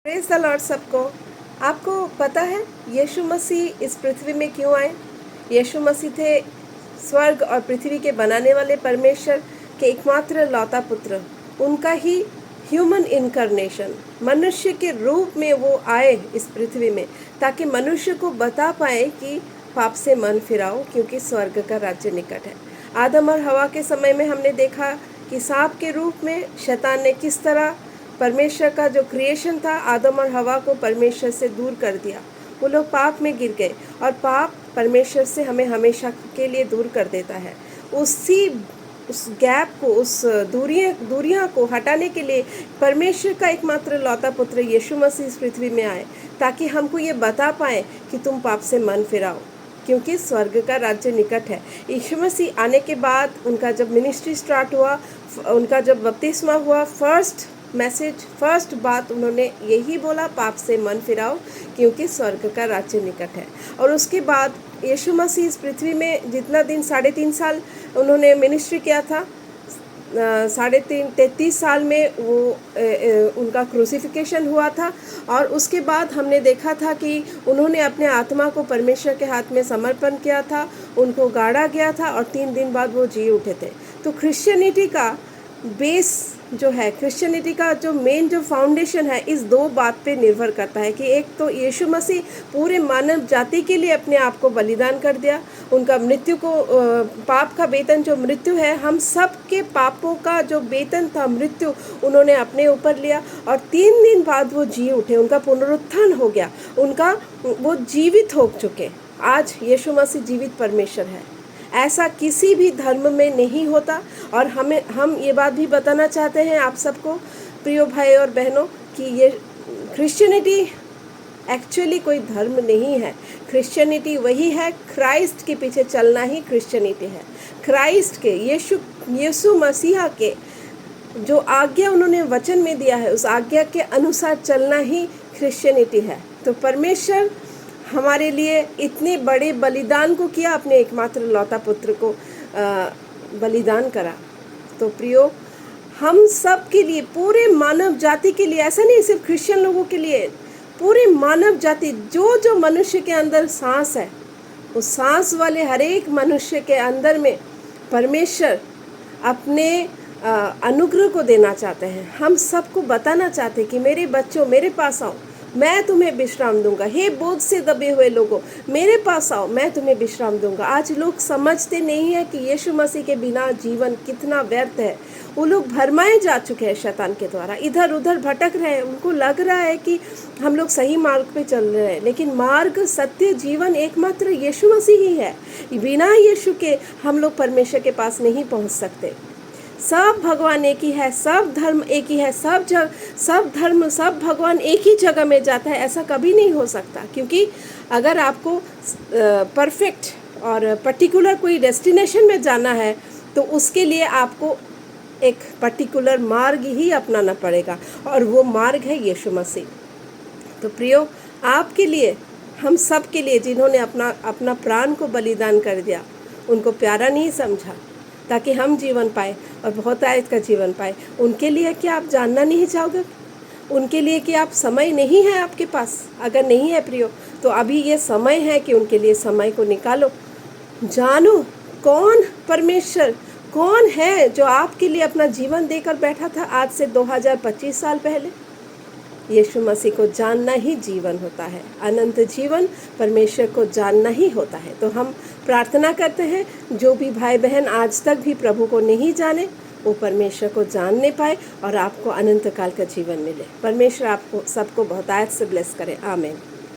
Praise the Lord सबको। आपको पता है यीशु मसीह इस पृथ्वी में क्यों आए? यीशु मसीह थे स्वर्ग और पृथ्वी के बनाने वाले परमेश्वर के एकमात्र लौता पुत्र। उनका ही ह्यूमन इनकारनेशन, मनुष्य के रूप में वो आए इस पृथ्वी में ताकि मनुष्य को बता पाए कि पाप से मन फिराओ, क्योंकि स्वर्ग का राज्य निकट है। आदम और हवा के समय में हमने देखा कि सांप के रूप में शैतान ने किस तरह परमेश्वर का जो क्रिएशन था, आदम और हवा को परमेश्वर से दूर कर दिया। वो लोग पाप में गिर गए और पाप परमेश्वर से हमें हमेशा के लिए दूर कर देता है। उस गैप को, उस दूरियां को हटाने के लिए परमेश्वर का एकमात्र लौता पुत्र यीशु मसीह इस पृथ्वी में आए ताकि हमको ये बता पाए कि तुम पाप से मन फिराओ, क्योंकि स्वर्ग का राज्य निकट है। यीशु मसीह आने के बाद उनका जब मिनिस्ट्री स्टार्ट हुआ, उनका जब बपतिस्मा हुआ, फर्स्ट बात उन्होंने यही बोला, पाप से मन फिराओ क्योंकि स्वर्ग का राज्य निकट है। और उसके बाद यीशु मसीह इस पृथ्वी में जितना दिन 3.5 साल उन्होंने मिनिस्ट्री किया था, 33 साल में वो उनका क्रूसिफिकेशन हुआ था। और उसके बाद हमने देखा था कि उन्होंने अपने आत्मा को परमेश्वर के हाथ में समर्पण किया था, उनको गाड़ा गया था और 3 दिन बाद वो जी उठे थे। तो क्रिश्चियनिटी का बेस जो है, क्रिश्चियनिटी का जो मेन जो फाउंडेशन है, इस 2 बात पे निर्भर करता है कि एक तो यीशु मसीह पूरे मानव जाति के लिए अपने आप को बलिदान कर दिया, उनका मृत्यु को, पाप का वेतन जो मृत्यु है, हम सब के पापों का जो वेतन था मृत्यु, उन्होंने अपने ऊपर लिया और 3 दिन बाद वो जी उठे, उनका पुनरुत्थान हो गया, वो जीवित हो चुके। आज यीशु मसीह जीवित परमेश्वर है। ऐसा किसी भी धर्म में नहीं होता। और हम ये बात भी बताना चाहते हैं आप सबको, प्रिय भाई और बहनों, कि ये क्रिश्चियनिटी एक्चुअली कोई धर्म नहीं है। क्रिश्चियनिटी वही है, क्राइस्ट के पीछे चलना ही क्रिश्चियनिटी है। क्राइस्ट के, यीशु मसीहा के जो आज्ञा उन्होंने वचन में दिया है, उस आज्ञा के अनुसार चलना ही क्रिश्चियनिटी है। तो परमेश्वर हमारे लिए इतने बड़े बलिदान को किया, अपने एकमात्र लौता पुत्र को बलिदान करा। तो प्रियो, हम सब के लिए, पूरे मानव जाति के लिए, ऐसा नहीं सिर्फ क्रिश्चियन लोगों के लिए, पूरे मानव जाति, जो मनुष्य के अंदर सांस है, उस सांस वाले हर एक मनुष्य के अंदर में परमेश्वर अपने अनुग्रह को देना चाहते हैं। हम सबको बताना चाहते हैं कि मेरे बच्चों, मेरे पास आओ, मैं तुम्हें विश्राम दूंगा। हे बोझ से दबे हुए लोगों, मेरे पास आओ, मैं तुम्हें विश्राम दूंगा। आज लोग समझते नहीं है कि यीशु मसीह के बिना जीवन कितना व्यर्थ है। वो लोग भरमाए जा चुके हैं शैतान के द्वारा, इधर उधर भटक रहे हैं। उनको लग रहा है कि हम लोग सही मार्ग पे चल रहे हैं, लेकिन मार्ग, सत्य, जीवन एकमात्र यीशु मसीह ही है। बिना यीशु के हम लोग परमेश्वर के पास नहीं पहुंच सकते। सब भगवान एक ही है, सब धर्म एक ही है, सब धर्म, सब भगवान एक ही जगह में जाता है, ऐसा कभी नहीं हो सकता। क्योंकि अगर आपको परफेक्ट और पर्टिकुलर कोई डेस्टिनेशन में जाना है तो उसके लिए आपको एक पर्टिकुलर मार्ग ही अपनाना पड़ेगा, और वो मार्ग है यीशु मसीह। तो प्रियो, आपके लिए, हम सब के लिए, जिन्होंने अपना प्राण को बलिदान कर दिया, उनको प्यारा नहीं समझा ताकि हम जीवन पाए और बहुतायत का जीवन पाए, उनके लिए क्या आप जानना नहीं चाहोगे? उनके लिए कि आप समय नहीं है आपके पास? अगर नहीं है प्रियो, तो अभी ये समय है कि उनके लिए समय को निकालो। जानो कौन परमेश्वर, कौन है जो आपके लिए अपना जीवन देकर बैठा था आज से 2025 साल पहले। यीशु मसीह को जानना ही जीवन होता है, अनंत जीवन परमेश्वर को जानना ही होता है। तो हम प्रार्थना करते हैं, जो भी भाई बहन आज तक भी प्रभु को नहीं जाने, वो परमेश्वर को जानने पाए और आपको अनंत काल का जीवन मिले। परमेश्वर आपको सबको बहुतायत से ब्लेस करे। आमीन।